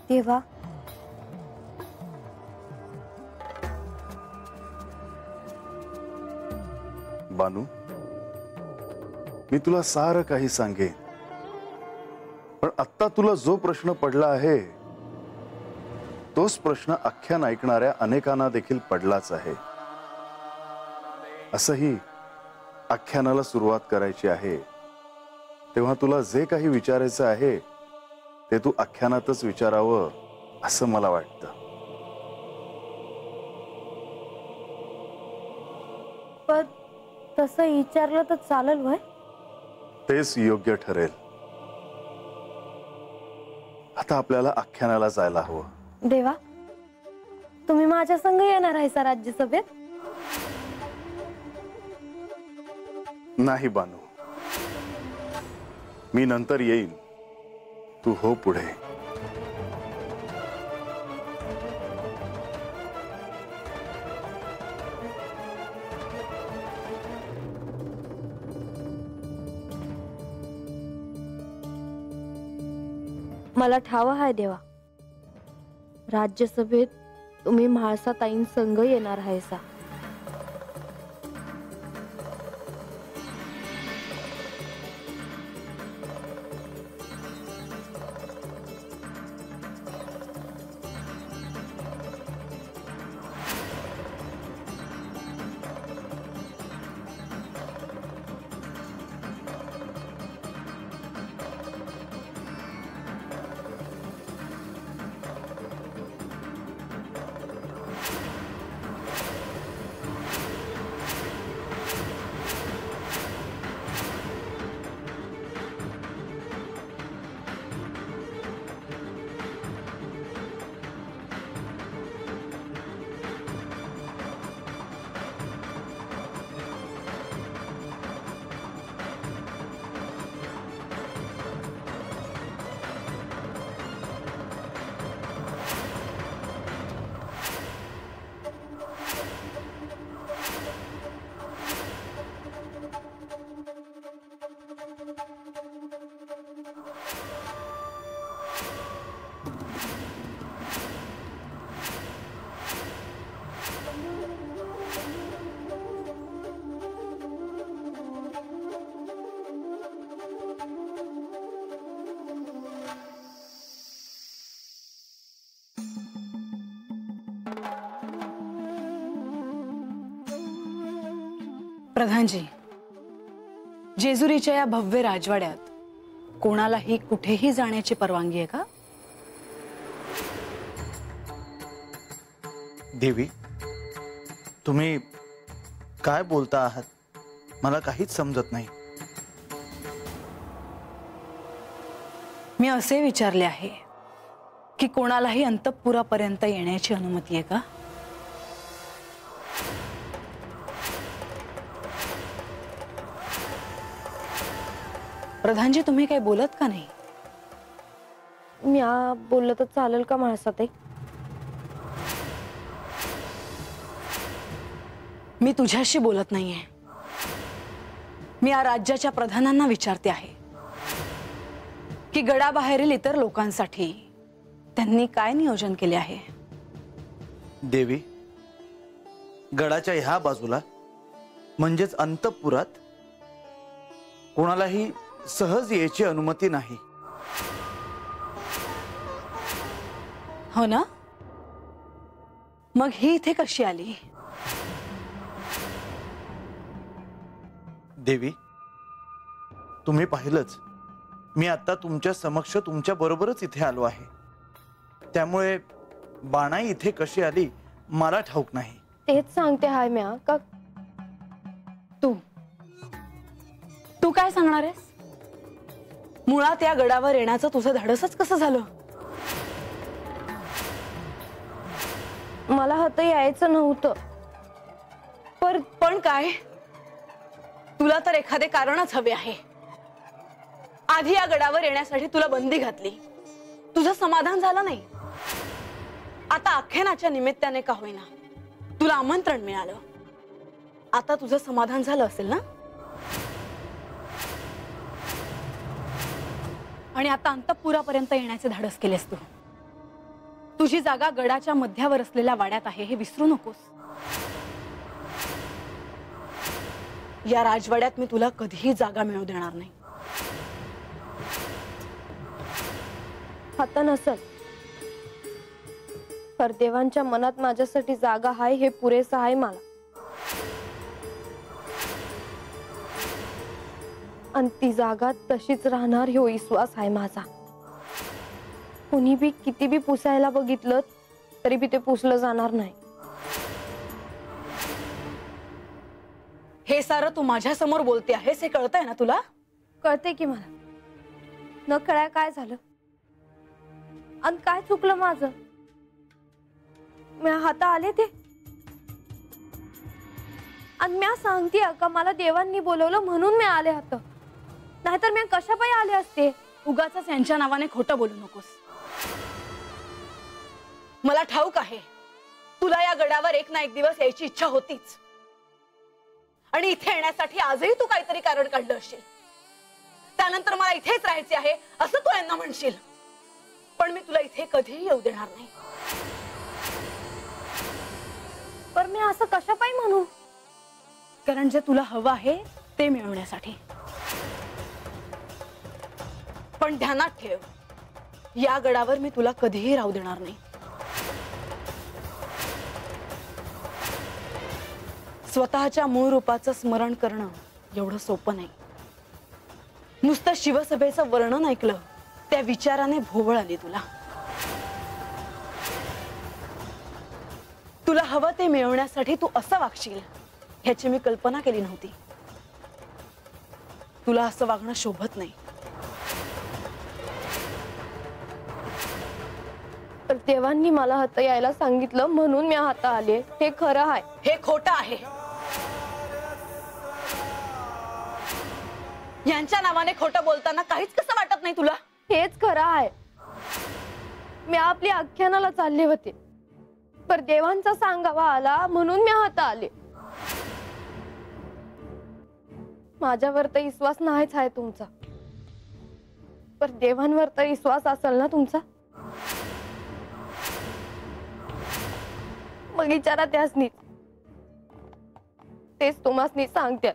देवा, बानू, मी तुला सारं काही सांगेन, पण आता तुला जो प्रश्न पडला आहे तोच प्रश्न आख्यान ऐकणाऱ्या अनेकांना देखील पडलाच आहे। असंही आख्यानाला सुरुवात करायची आहे, तेव्हा तुला जे काही विचारायचं आहे ते तू आख्यानातच विचारावं असं मला वाटतं। पण तसं विचारलं तर चालेल वय? तेच योग्य ठरेल। आता आपल्याला आख्यानाला जायला हवं। देवा, तुम्ही माझ्या संग येणार आहे सा राज्यसभेत? नाही बानू, मी नंतर येईन, तू हो पुढे। मला ठाव आहे देवा, राज्यसभेत तुम्ही म्हाळसा ताईं संग येणार आहे सा। प्रधानजी, जेजुरीच्या या भव्य राजवाड्यात कोणालाही कुठेही जाण्याची परवानगी आहे का? देवी, तुम्ही काय बोलता आहात? मला काहीच समजत नाही। मी असे विचारले आहे की कोणालाही अंतःपुरापर्यंत येण्याची अनुमती आहे का? प्रधानजी, तुम्ही काही बोलत का नाही? मी बोललं तर चालेल का म्हाळसा ताई? मी तुझ्याशी बोलत नाहीये, मी या राज्याच्या प्रधानांना विचारते आहे की गडाबाहेरील इतर लोकांसाठी त्यांनी काय नियोजन केले आहे। देवी, गडाच्या ह्या बाजूला म्हणजेच अंतःपुरात कोणालाही सहज यायची अनुमती नाही। हो ना? मग ही इथे कशी आली? देवी, तुम्ही पाहिलंच, मी आता तुमच्या समक्ष तुमच्या बरोबरच इथे आलो आहे, त्यामुळे बाणाई इथे कशी आली मला ठाऊक नाही। तेच सांगते हाय म्या का तू काय सांगणार आहेस? मुळात या गडावर येण्याचं तुझं धाडसच कसं झालं? मला हात यायचं नव्हतं, पण काय? तुला तर एखादे कारणच हवे आहे। आधी या गडावर येण्यासाठी तुला बंदी घातली, तुझं समाधान झालं नाही, आता आख्यानाच्या निमित्ताने का होईना तुला आमंत्रण मिळालं, आता तुझं समाधान झालं असेल ना? आणि आता अंतःपुरापर्यंत येण्याचे धाडस केलेस तू. तुझी जागा गडाच्या मध्यावर असलेल्या वाड्यात आहे हे विसरू नकोस. या राजवाड्यात मी तुला कधीही जागा मिळवू देणार नाही. आता नसल, पर देवांच्या मनात माझ्यासाठी जागा आहे हे पुरेसं आहे मला. आणि ती जागा तशीच राहणार हे विश्वास आहे माझा. कुणी बी किती बी पुसायला बघितलं तरी बी ते पुसलं जाणार नाही. हे सारं तू माझ्या समोर बोलते आहेस हे कळतंय ना तुला? कळते की मला. न कळाय काय झालं आणि काय चुकलं माझं? मी हाता आले ते आणि मी सांगते का मला देवांनी बोलवलं म्हणून मी आले हात, नाहीतर मी कशा पायी आले असते. उगाचच यांच्या नावाने खोटं बोलू नकोस. मला ठाऊक आहे तुला या गडावर एक ना एक दिवस यायची इच्छा होतीच आणि इथे येण्यासाठी आजही तू काहीतरी कारण काढलं असेल. त्यानंतर मला इथेच राहायचे आहे असं तू यांना म्हणशील, पण मी तुला इथे कधीही येऊ देणार नाही. पण मी असं कशा पायी म्हणू? कारण जे तुला हवं आहे ते मिळवण्यासाठी. पण ध्यानात ठेव, या गडावर मी तुला कधीही राहू देणार नाही. स्वतःच्या मूळ रूपाचं स्मरण करणं एवढं सोपं नाही. नुसतं शिवसभेचं वर्णन ऐकलं त्या विचाराने भोवळ आली तुला. तुला हवं ते मिळवण्यासाठी तू असं वागशील ह्याची मी कल्पना केली नव्हती. तुला असं वागणं शोभत नाही. तर देवांनी मला हात यायला सांगितलं म्हणून मी हात आले हे खरं आहे. हे खोटं आहे. यांच्या नावाने खोटं बोलताना काहीच कसं वाटत नाही तुला? हेच खरं आहे. मी आपली आख्यानाला चालले होते, पर देवांचा सांगावा आला म्हणून मी हात आले. माझ्यावर तर विश्वास नाहीच आहे तुमचा, पर देवांवर तर विश्वास असेल ना तुमचा? मग विचारा त्यासनीच, तेच तुम्हासनी सांगतात.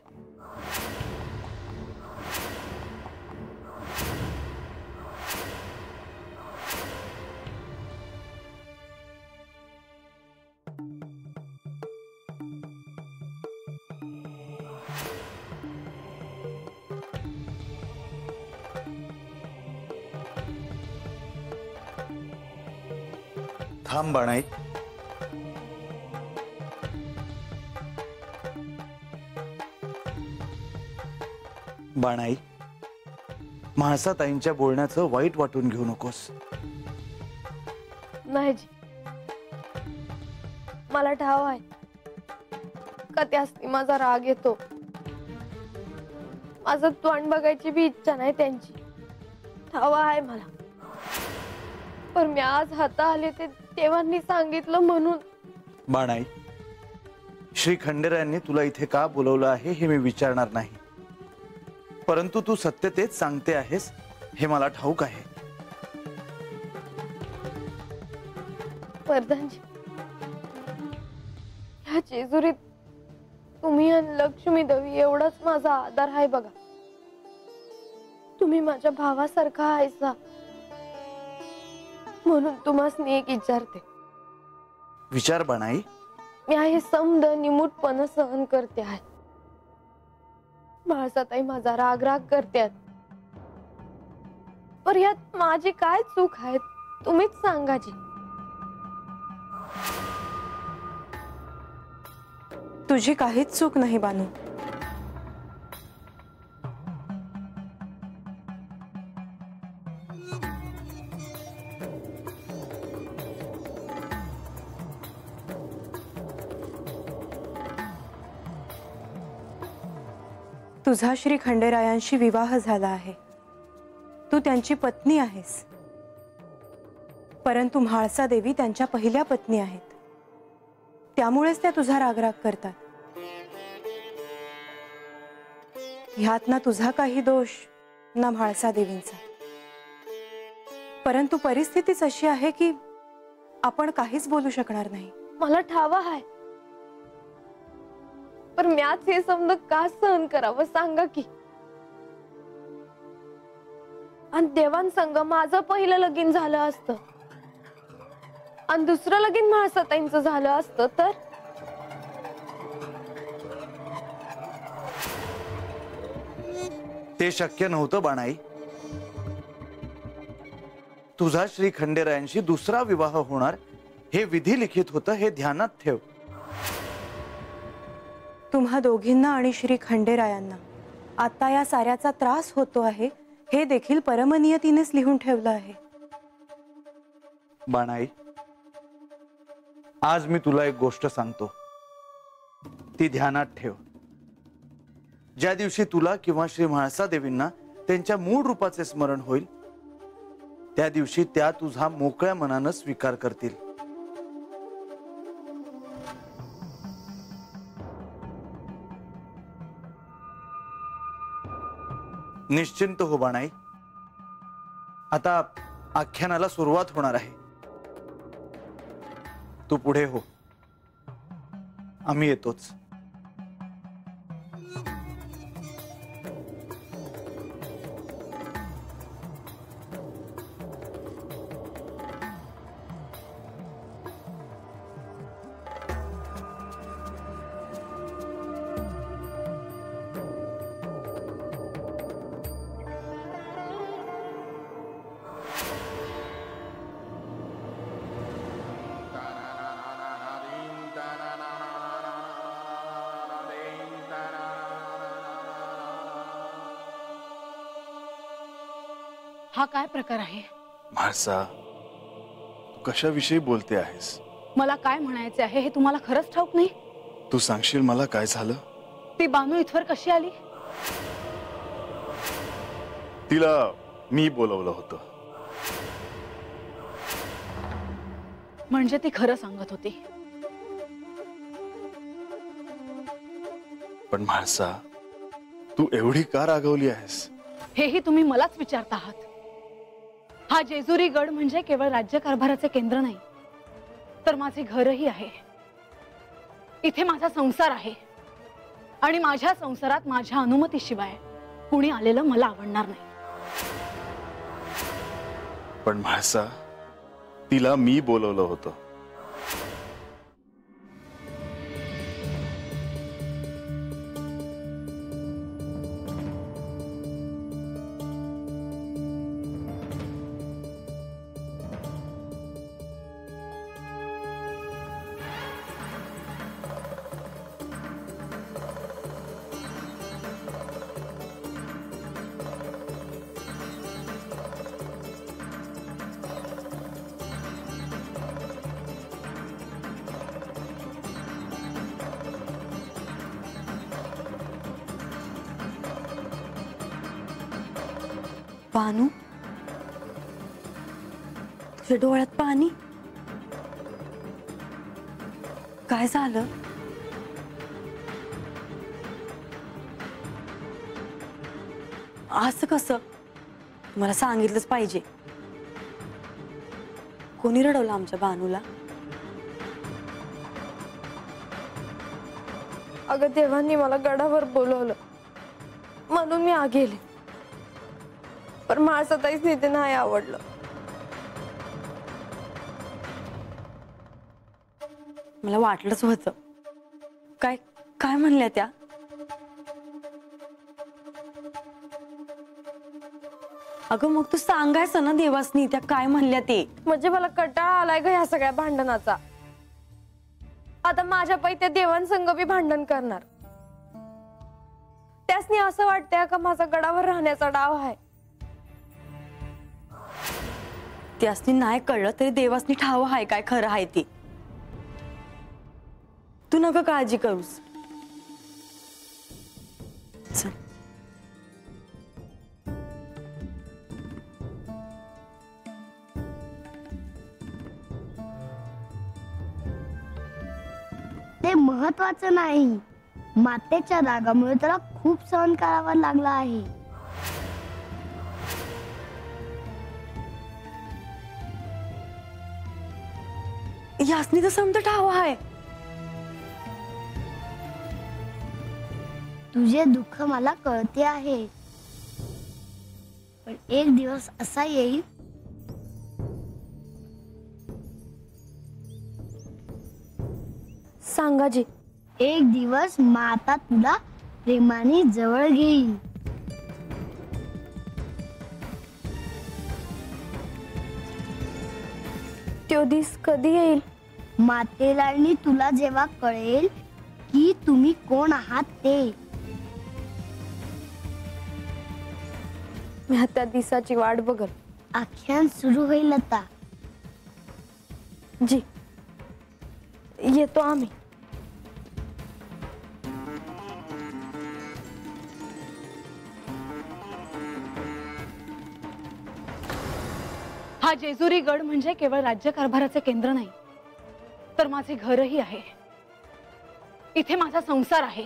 थांब बाणाई. बाणाई, म्हाळसाताईंच्या बोलण्याचं वाईट वाटून घेऊ नकोस. नाही जी, मला ठाव आहे का त्यासनी माझा राग येतो. माझं तोंड बघायची बी इच्छा नाही त्यांची, ठाव आहे मला. पण मी आज हाता आले ते देवांनी सांगितलं म्हणून. बाणाई, श्री खंडेरायांनी तुला इथे का बोलवलं आहे हे मी विचारणार नाही, परंतु तू सत्य तेच सांगते आहेस हे मला ठाऊक आहे. वर्धनजी, ह्या जेजुरीत तुम्ही आणि लक्ष्मी देवी एवढाच माझा आधार आहे बघा. तुम्ही माझ्या भावासारखा आहेसा म्हणून तुम्हासनी एक विचारते. विचार बाणाई. मी आहे समद निमूटपणे सहन करते आहे. म्हाळसाताई माझा राग राग करतात, पर यात माझी काय चूक आहे तुम्हीच सांगा जी. तुझी काहीच चूक नाही बानू. तुझा श्री खंडेरायांशी विवाह झाला आहे. तू त्यांची पत्नी आहेस, परंतु म्हाळसा देवी त्यांच्या पहिल्या पत्नी आहेत. त्यामुळेच त्या तुझा रागराग करतात. ह्यात ना तुझा काही दोष ना म्हाळसा देवींचा, परंतु परिस्थितीच अशी आहे की आपण काहीच बोलू शकणार नाही. मला ठावा आहे, पण म्याच हे समज का सहन करावं सांगा की. आणि देवांसंग माझं पहिलं लगीन झालं असतं आणि दुसरं लगीन म्हाळसाताईंचं झालं असतं तर ते शक्य नव्हतं बाणाई. तुझा श्री खंडेरायांशी दुसरा विवाह होणार हे विधी लिखित होतं, हे ध्यानात ठेव. तुम्हा दोघींना आणि श्री खंडेरायांना आता या साऱ्याचा त्रास होतो आहे हे देखील परमनियतीनेच लिहून ठेवलं आहे. बाणाई, आज मी तुला एक गोष्ट सांगतो, ती ध्यानात ठेव. ज्या दिवशी तुला किंवा श्री म्हाळसा देवींना त्यांच्या मूळ रूपाचे स्मरण होईल, त्या दिवशी त्या तुझा मोकळ्या मनानं स्वीकार करतील. निश्चिंत हो बाणाई. आता आख्यानाला सुरुवात होणार आहे. तू पुढे हो, आम्ही येतोच. हा काय प्रकार आहे? म्हाळसा, तू कशाविषयी बोलते आहेस? मला काय म्हणायचे आहे हे तुम्हाला खरंच ठाऊक नाही? तू सांगशील मला काय झालं? ती बानू इथवर कशी आली? तिला मी बोलवलं होतं. म्हणजे ती खरं सांगत होती. पण म्हाळसा, तू एवढी का रागवली आहेस? हेही तुम्ही मलाच विचारत आहात. हा जेजुरी गड म्हणजे केवळ राज्यकारभाराचे केंद्र नाही, तर माझे घरही आहे. इथे माझा संसार आहे आणि माझ्या संसारात माझ्या अनुमतीशिवाय कुणी आलेलं मला आवडणार नाही. पण म्हाळसा, तिला मी बोलवलं होतं. बानू, तुझ्या डोळ्यात पाणी? काय झालं? असं कसं? मला सांगितलंच पाहिजे. कोणी रडवलं आमच्या बानूला? अगं देवांनी मला गडावर बोलवलं म्हणून मी आ गेले, पण म्हाळसाताईच ते नाही आवडलं. मला वाटलंच होतं. काय काय म्हणल्या त्या? अगं मग तू सांगायचं ना देवासनी त्या काय म्हणल्या ते. म्हणजे मला कंटाळा आलाय ग ह्या सगळ्या भांडणाचा. आता माझ्या पै त्या देवांसंग बी भांडण करणार. त्यासनी असं वाटतंय का माझा गडावर राहण्याचा डाव आहे. त्यासनी नाही कळलं तरी देवासनी ठाव आहे काय खरं आहे ते. तू नका काळजी करूस. चल. ते महत्वाचं नाही, मातेच्या रागामुळे त्याला खूप सहन करावा लागला आहे. यासनी तर समज ठाव आहे. तुझे दुःख मला कळते आहे, पण एक दिवस असा येईल सांगा जी. एक दिवस माता तुला प्रेमाने जवळ घेईल. तो दिस कधी येईल? मातेला आणि तुला जेव्हा कळेल की तुम्ही कोण आहात ते. मी त्या दिवसाची वाट बघल. आख्यान सुरू होईल आता. जी येतो आम्ही. हा जेजुरी गड म्हणजे केवळ राज्यकारभाराचे केंद्र नाही, तर माझे घरही आहे. इथे माझा संसार आहे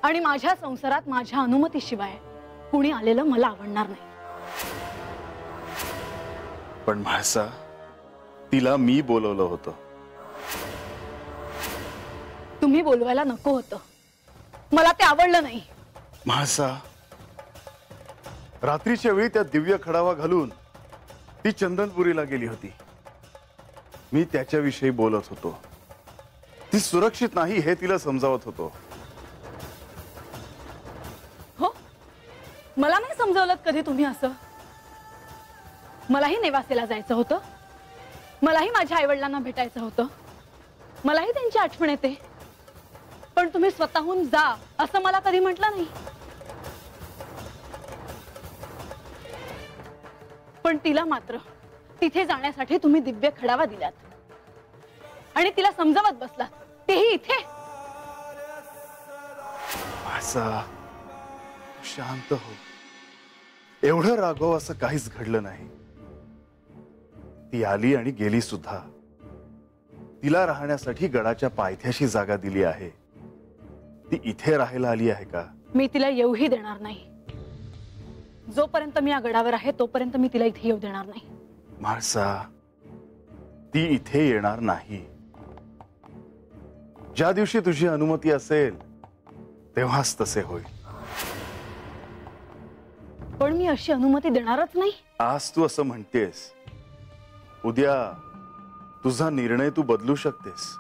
आणि माझ्या संसारात माझ्या अनुमतीशिवाय कुणी आलेलं मला आवडणार नाही. पण म्हाळसा, तिला मी बोलवलं होतं. तुम्ही बोलवायला नको होतं, मला ते आवडलं नाही. म्हाळसा, रात्रीच्या वेळी त्या दिव्य खडावा घालून ती चंदनपुरीला गेली होती. मी त्याच्याविषयी बोलत होतो. ती सुरक्षित नाही हे तिला समजावत होतो. हो, मला नाही समजावलं कधी तुम्ही असं. मलाही नेवासेला जायचं होतं, मलाही माझ्या आईवडिलांना भेटायचं होतं, मलाही त्यांची आठवण येते, पण तुम्ही स्वतःहून जा असं मला कधी म्हटलं नाही. पण तिला मात्र तिथे जाण्यासाठी तुम्ही दिव्य खडावा दिलात आणि तिला समजावत बसलात, तेही इथे. म्हाळसा, शांत हो. एवढं राघव असं काहीच घडलं नाही. ती आली आणि गेली सुद्धा. तिला राहण्यासाठी गडाच्या पायथ्याशी जागा दिली आहे. ती इथे राहायला आली आहे का? मी तिला येऊही देणार नाही. जोपर्यंत मी या गडावर आहे तोपर्यंत मी तिला इथे येऊ देणार नाही. म्हाळसा, ती इथे येणार नाही. ज्या दिवशी तुझी अनुमती असेल तेव्हाच तसे होईल. पण मी अशी अनुमती देणारच नाही. आज तू असं म्हणतेस, उद्या तुझा निर्णय तू बदलू शकतेस.